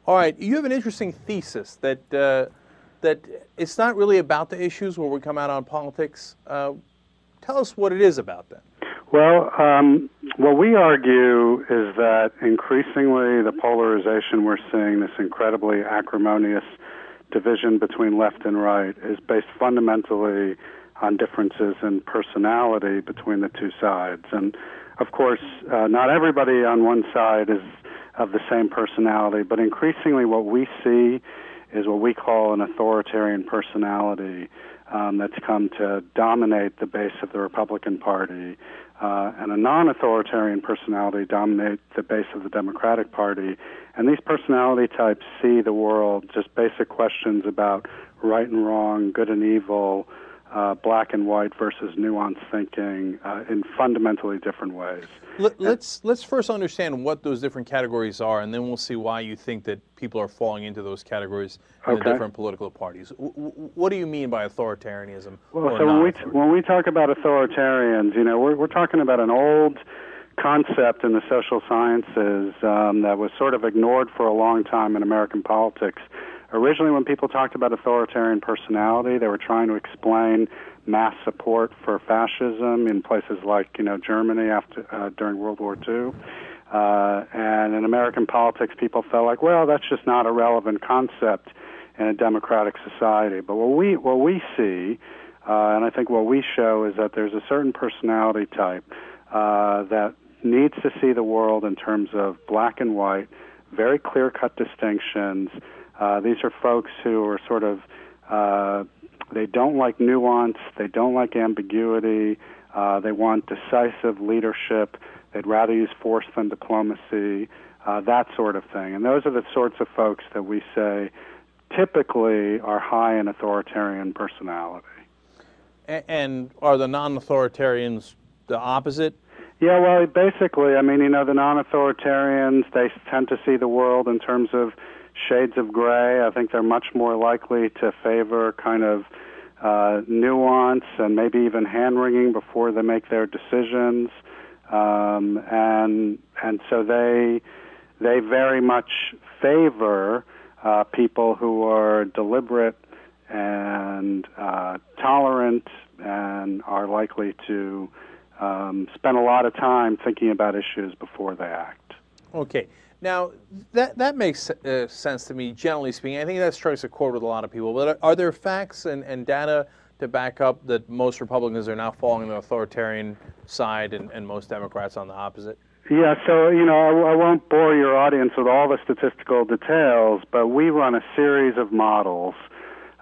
All right, you have an interesting thesis that that it's not really about the issues where we come out on politics. Tell us what it is about that. Well, what we argue is that increasingly the polarization we're seeing, this incredibly acrimonious division between left and right, is based fundamentally on differences in personality between the two sides. And of course, not everybody on one side is of the same personality, but increasingly what we see is what we call an authoritarian personality that's come to dominate the base of the Republican Party, and a non-authoritarian personality dominate the base of the Democratic Party. And these personality types see the world, just basic questions about right and wrong, good and evil, black and white versus nuanced thinking in fundamentally different ways. Let's first understand what those different categories are, and then we'll see why you think that people are falling into those categories in the different political parties. What do you mean by authoritarianism? Well, so when we talk about authoritarians, you know, we're talking about an old concept in the social sciences that was sort of ignored for a long time in American politics. Originally, when people talked about authoritarian personality, they were trying to explain mass support for fascism in places like, you know, Germany during World War II. And in American politics, people felt like, well, that's just not a relevant concept in a democratic society. But what we see, and I think what we show, is that there's a certain personality type that needs to see the world in terms of black and white, very clear-cut distinctions. These are folks who are sort of, they don't like nuance, they don't like ambiguity, they want decisive leadership, they'd rather use force than diplomacy, that sort of thing. And those are the sorts of folks that we say typically are high in authoritarian personality. And are the non-authoritarians the opposite? Yeah, well, basically, I mean, you know, the non-authoritarians, they tend to see the world in terms of shades of gray. I think they're much more likely to favor kind of nuance and maybe even hand-wringing before they make their decisions. And so they very much favor people who are deliberate and tolerant and are likely to spend a lot of time thinking about issues before they act. Okay. Now, that makes sense to me, generally speaking. I think that strikes a chord with a lot of people. But are there facts and data to back up that most Republicans are now falling on the authoritarian side and most Democrats on the opposite? Yeah, so, you know, I won't bore your audience with all the statistical details, but we run a series of models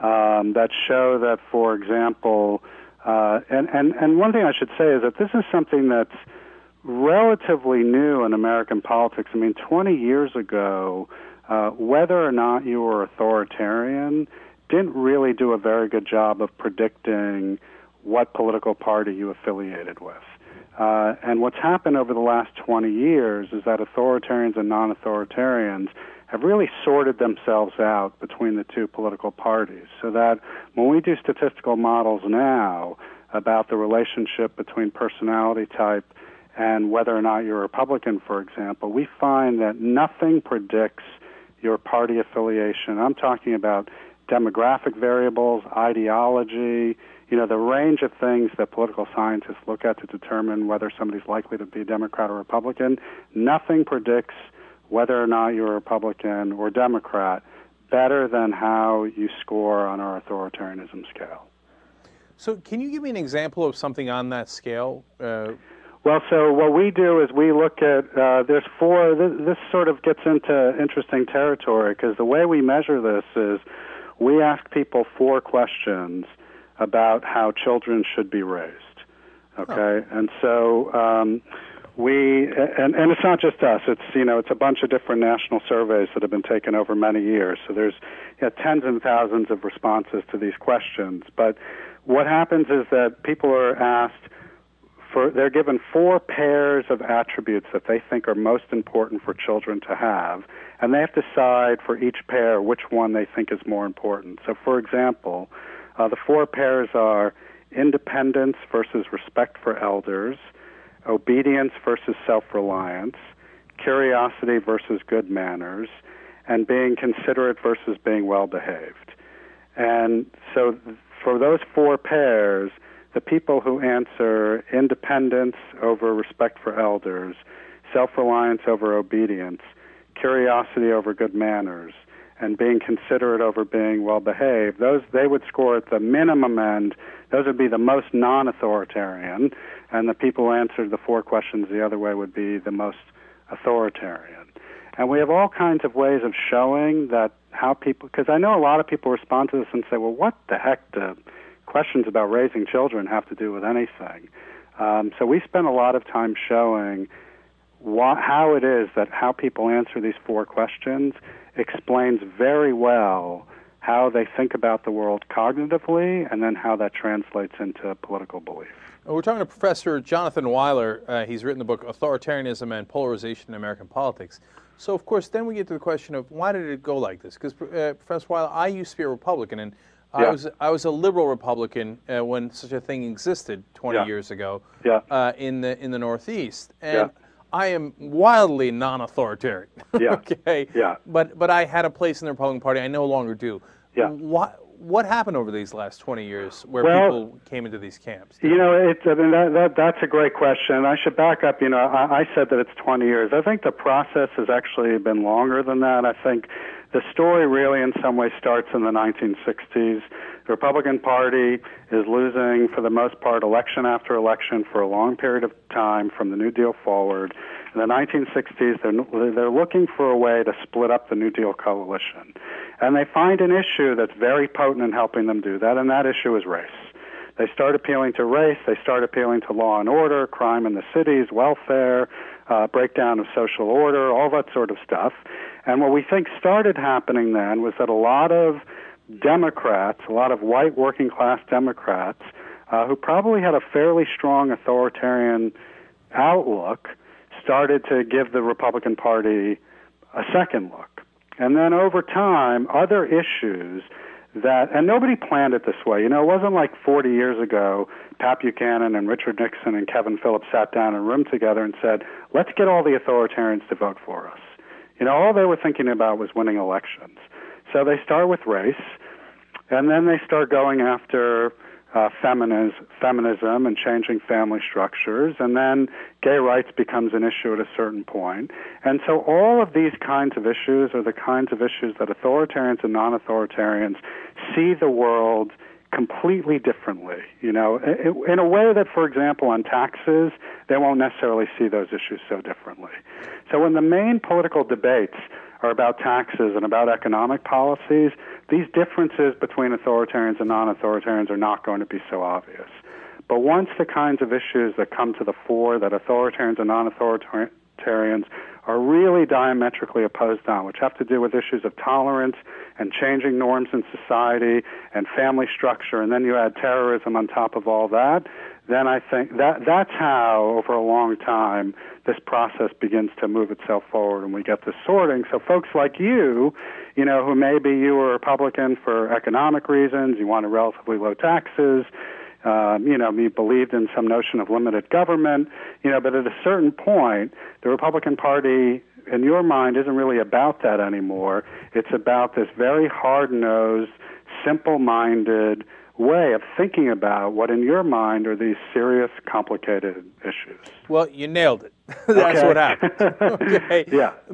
that show that, for example, and one thing I should say is that this is something that's relatively new in American politics. I mean, 20 years ago, whether or not you were authoritarian didn't really do a very good job of predicting what political party you affiliated with. And what's happened over the last 20 years is that authoritarians and non-authoritarians have really sorted themselves out between the two political parties, so that when we do statistical models now about the relationship between personality type and whether or not you're a Republican, for example, we find that nothing predicts your party affiliation. I'm talking about demographic variables, ideology, you know, the range of things that political scientists look at to determine whether somebody's likely to be Democrat or Republican. Nothing predicts whether or not you're a Republican or Democrat better than how you score on our authoritarianism scale. So can you give me an example of something on that scale? Well, so what we do is we look at, there's four, this sort of gets into interesting territory, because the way we measure this is we ask people 4 questions about how children should be raised, okay? And so and it's not just us, it's, you know, it's a bunch of different national surveys that have been taken over many years, so there's tens and thousands of responses to these questions. But what happens is that people are asked, they're given 4 pairs of attributes that they think are most important for children to have, and they have to decide for each pair which one they think is more important. So, for example, the 4 pairs are independence versus respect for elders, obedience versus self-reliance, curiosity versus good manners, and being considerate versus being well-behaved. And so for those four pairs, the people who answer independence over respect for elders, self-reliance over obedience, curiosity over good manners, and being considerate over being well-behaved, they would score at the minimum end. Those would be the most non-authoritarian, and the people who answered the four questions the other way would be the most authoritarian. And we have all kinds of ways of showing that how people, because I know a lot of people respond to this and say, well, what the heck do questions about raising children have to do with anything? So we spend a lot of time showing how it is that how people answer these four questions explains very well how they think about the world cognitively and then how that translates into political belief. We're talking to Professor Jonathan Weiler. He's written the book Authoritarianism and Polarization in American Politics. So, of course, then we get to the question of why did it go like this? Because, Professor Weiler, I used to be a Republican, and I was a liberal Republican when such a thing existed 20 years ago in the Northeast. And I am wildly non-authoritarian. Okay. But I had a place in the Republican Party. I no longer do. What happened over these last 20 years where people came into these camps? You know, that's a great question. I should back up. You know, I said that it's 20 years. I think the process has actually been longer than that. I think the story really in some ways starts in the 1960s. The Republican Party is losing, for the most part, election after election for a long period of time from the New Deal forward. In the 1960s, they're looking for a way to split up the New Deal coalition. And they find an issue that's very potent in helping them do that, and that issue is race. They start appealing to race. They start appealing to law and order, crime in the cities, welfare, breakdown of social order, all that sort of stuff. And what we think started happening then was that a lot of Democrats, a lot of white working-class Democrats, who probably had a fairly strong authoritarian outlook, started to give the Republican Party a second look. And then over time, other issues and nobody planned it this way. You know, it wasn't like 40 years ago, Pat Buchanan and Richard Nixon and Kevin Phillips sat down in a room together and said, let's get all the authoritarians to vote for us. You know, all they were thinking about was winning elections. So they start with race, and then they start going after feminism and changing family structures, and then gay rights becomes an issue at a certain point. And so all of these kinds of issues are the kinds of issues that authoritarians and non-authoritarians see the world completely differently, you know, in a way that, for example, on taxes, they won't necessarily see those issues so differently. So when the main political debates are about taxes and about economic policies, these differences between authoritarians and non-authoritarians are not going to be so obvious. But once the kinds of issues that come to the fore that authoritarians and non-authoritarians are really diametrically opposed on, which have to do with issues of tolerance and changing norms in society and family structure, and then you add terrorism on top of all that, then I think that's how, over a long time, this process begins to move itself forward and we get this sorting. So folks like you know, who maybe you were a Republican for economic reasons, you wanted relatively low taxes, you know, you believed in some notion of limited government, you know, but at a certain point, the Republican Party, in your mind, isn't really about that anymore. It's about this very hard-nosed, simple-minded way of thinking about what in your mind are these serious, complicated issues. Well, you nailed it. That's what happened. Okay.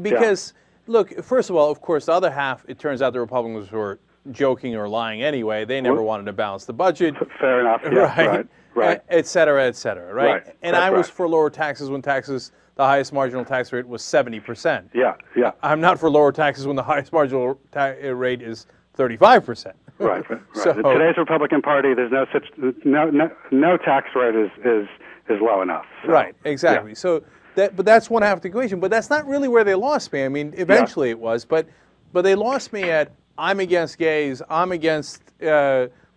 Because, look, first of all, of course, the other half, it turns out the Republicans were joking or lying anyway. They never wanted to balance the budget. Fair enough. Yeah, right. Et cetera, right? And I was for lower taxes when the highest marginal tax rate was 70%. Yeah. I'm not for lower taxes when the highest marginal rate is 35%. Right. So, in today's Republican Party, there's no tax rate is low enough. So, right, exactly. So, but that's one half of the equation. But that's not really where they lost me. I mean, eventually it was, but they lost me at I'm against gays, I'm against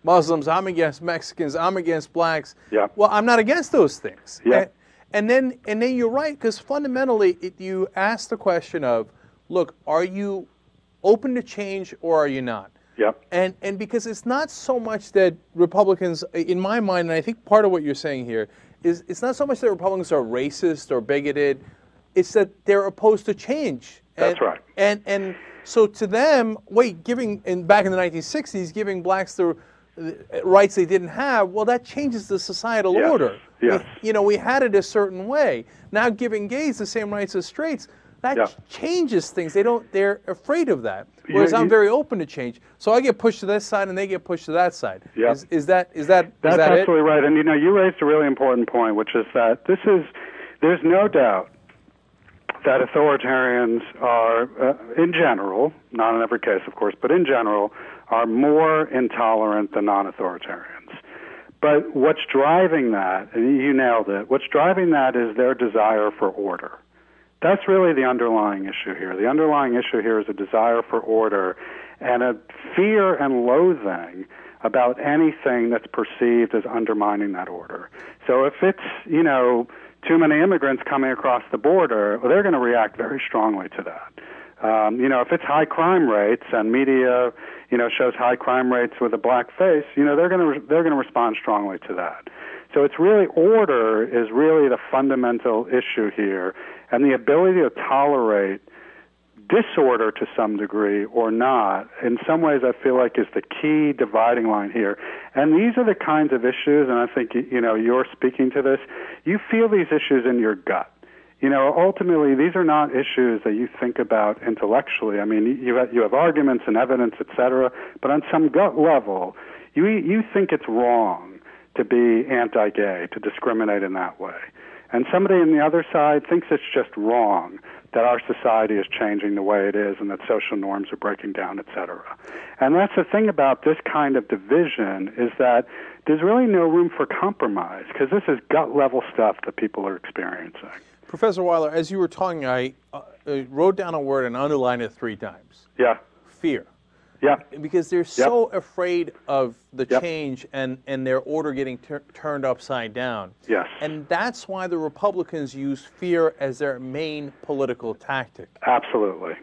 Muslims, I'm against Mexicans, I'm against blacks. Yeah. Well, I'm not against those things. Yeah. And then you're right, because fundamentally you ask the question of, look, are you open to change or are you not? Yep. And because it's not so much that Republicans, in my mind, and I think part of what you're saying here, is it's not so much that Republicans are racist or bigoted, it's that they're opposed to change. That's right. And So to them, back in the 1960s, giving blacks the rights they didn't have, well, that changes the societal order. Yes. We had it a certain way. Now giving gays the same rights as straights, that changes things. They're afraid of that. Whereas I'm very open to change. So I get pushed to this side and they get pushed to that side. Yeah. Is that That's absolutely right. And you raised a really important point, which is that there's no doubt that authoritarians are, in general, not in every case, of course, but in general, are more intolerant than non-authoritarians. But what's driving that, and you nailed it, what's driving that is their desire for order. That's really the underlying issue here. The underlying issue here is a desire for order and a fear and loathing about anything that's perceived as undermining that order. So if it's, too many immigrants coming across the border, well, they're going to react very strongly to that. If it's high crime rates and media, shows high crime rates with a black face, they're going to respond strongly to that. So it's really order is really the fundamental issue here, and the ability to tolerate disorder to some degree or not, in some ways I feel like is the key dividing line here. And these are the kinds of issues, and I think, you're speaking to this, you feel these issues in your gut. Ultimately, these are not issues that you think about intellectually. I mean, you have arguments and evidence, et cetera, but on some gut level, you think it's wrong to be anti-gay, to discriminate in that way. And somebody on the other side thinks it's just wrong that our society is changing the way it is and that social norms are breaking down, et cetera. And that's the thing about this kind of division is that there's really no room for compromise because this is gut-level stuff that people are experiencing. Professor Weiler, as you were talking, I wrote down a word and underlined it 3 times. Yeah. Fear. Yeah. Because they're so afraid of the change and their order getting turned upside down. Yes. And that's why the Republicans use fear as their main political tactic. Absolutely.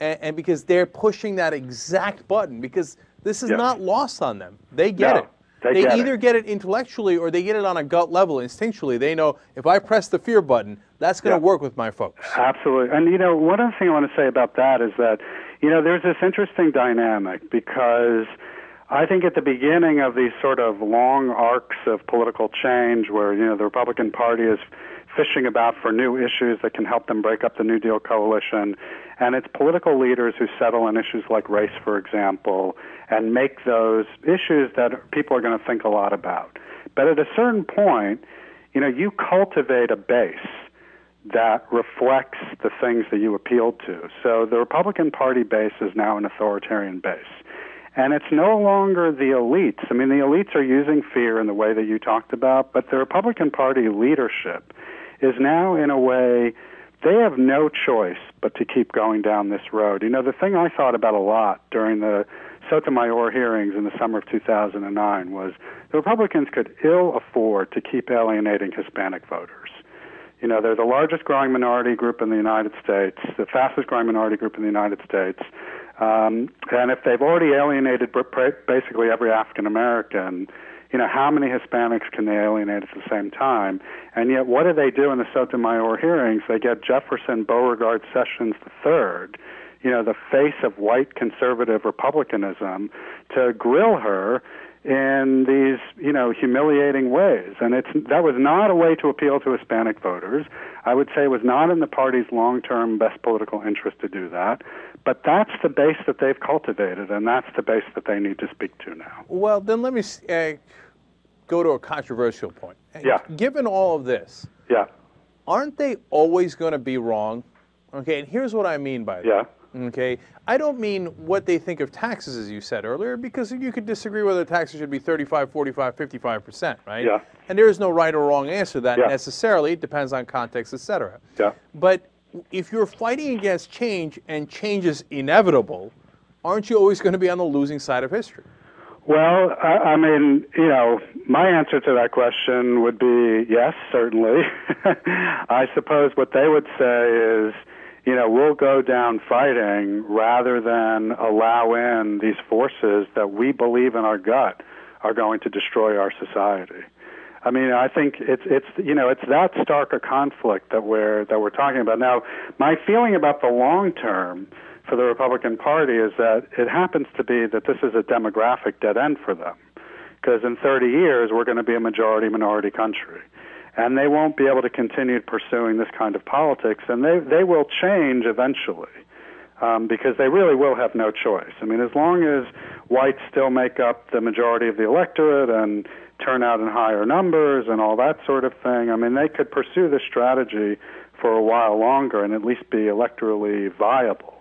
And because they're pushing that exact button, because this is not lost on them. They get it. They either get it intellectually or they get it on a gut level, instinctually. They know if I press the fear button, that's going to work with my folks. Absolutely. And, one other thing I want to say about that is that, there's this interesting dynamic because I think at the beginning of these sort of long arcs of political change where, the Republican Party is fishing about for new issues that can help them break up the New Deal coalition, and it's political leaders who settle on issues like race, for example, and make those issues that people are going to think a lot about. But at a certain point, you cultivate a base that reflects the things that you appealed to. So the Republican Party base is now an authoritarian base. And it's no longer the elites. I mean, the elites are using fear in the way that you talked about, but the Republican Party leadership is now, in a way, they have no choice but to keep going down this road. The thing I thought about a lot during the Sotomayor hearings in the summer of 2009 was the Republicans could ill afford to keep alienating Hispanic voters. They're the largest growing minority group in the United States, the fastest growing minority group in the United States. And if they've already alienated basically every African American, how many Hispanics can they alienate at the same time? And yet, what do they do in the Sotomayor hearings? They get Jefferson Beauregard Sessions III, the face of white conservative republicanism, to grill her in these, humiliating ways. And that was not a way to appeal to Hispanic voters. I would say it was not in the party's long-term best political interest to do that. But that's the base that they've cultivated, and that's the base that they need to speak to now. Well, then let me go to a controversial point. Yeah. Given all of this, aren't they always going to be wrong? Okay, and here's what I mean by that. Yeah. Okay, I don't mean what they think of taxes, as you said earlier, because you could disagree whether taxes should be 35, 45, 55%, right? Yeah. And there is no right or wrong answer to that necessarily. It depends on context, etc. Yeah. But if you're fighting against change and change is inevitable, aren't you always going to be on the losing side of history? Well, I mean, my answer to that question would be yes, certainly. I suppose what they would say is, we'll go down fighting rather than allow in these forces that we believe in our gut are going to destroy our society. I mean, I think it's that stark a conflict that we're talking about. Now, my feeling about the long term for the Republican Party is that it happens to be that this is a demographic dead end for them. Because in 30 years, we're going to be a majority-minority country. And they won't be able to continue pursuing this kind of politics, and they will change eventually. Because they really will have no choice. I mean, as long as whites still make up the majority of the electorate and turn out in higher numbers and all that sort of thing, I mean, they could pursue this strategy for a while longer and at least be electorally viable.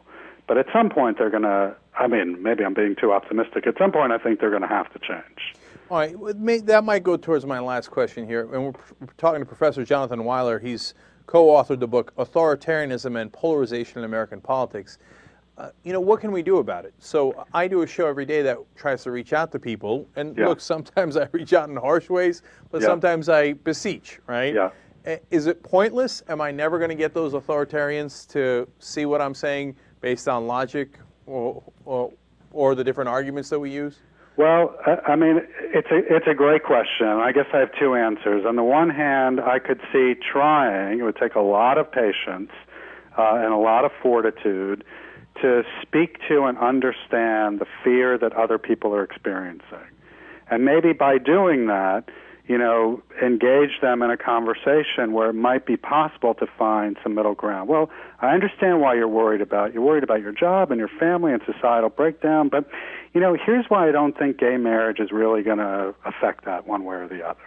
But at some point they're going to, I mean, maybe I'm being too optimistic. At some point I think they're going to have to change. All right, that might go towards my last question here. And we're talking to Professor Jonathan Weiler. He's co-authored the book Authoritarianism and Polarization in American Politics. What can we do about it? So I do a show every day that tries to reach out to people. And look, sometimes I reach out in harsh ways, but sometimes I beseech, right? Yeah. Is it pointless? Am I never going to get those authoritarians to see what I'm saying based on logic or the different arguments that we use? Well, I mean, it's a great question. I guess I have two answers. On the one hand, I could see trying. It would take a lot of patience and a lot of fortitude to speak to and understand the fear that other people are experiencing. And maybe by doing that, engage them in a conversation where it might be possible to find some middle ground. Well, I understand why you're worried about your job and your family and societal breakdown, but, here's why I don't think gay marriage is really going to affect that one way or the other.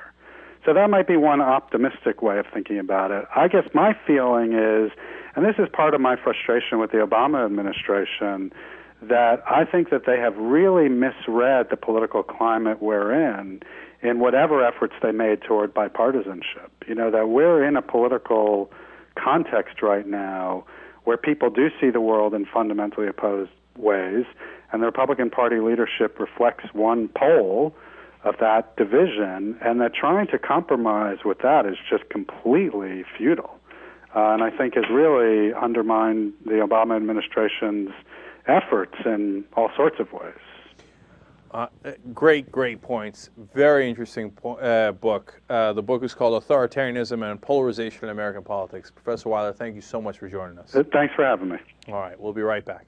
So that might be one optimistic way of thinking about it. I guess my feeling is, and this is part of my frustration with the Obama administration, that I think that they have really misread the political climate we're in whatever efforts they made toward bipartisanship. That we're in a political context right now where people do see the world in fundamentally opposed ways, and the Republican Party leadership reflects one pole of that division, and that trying to compromise with that is just completely futile. And I think has really undermined the Obama administration's efforts in all sorts of ways. Great points. Very interesting book. The book is called Authoritarianism and Polarization in American Politics. Professor Weiler, thank you so much for joining us. Thanks for having me. All right, we'll be right back.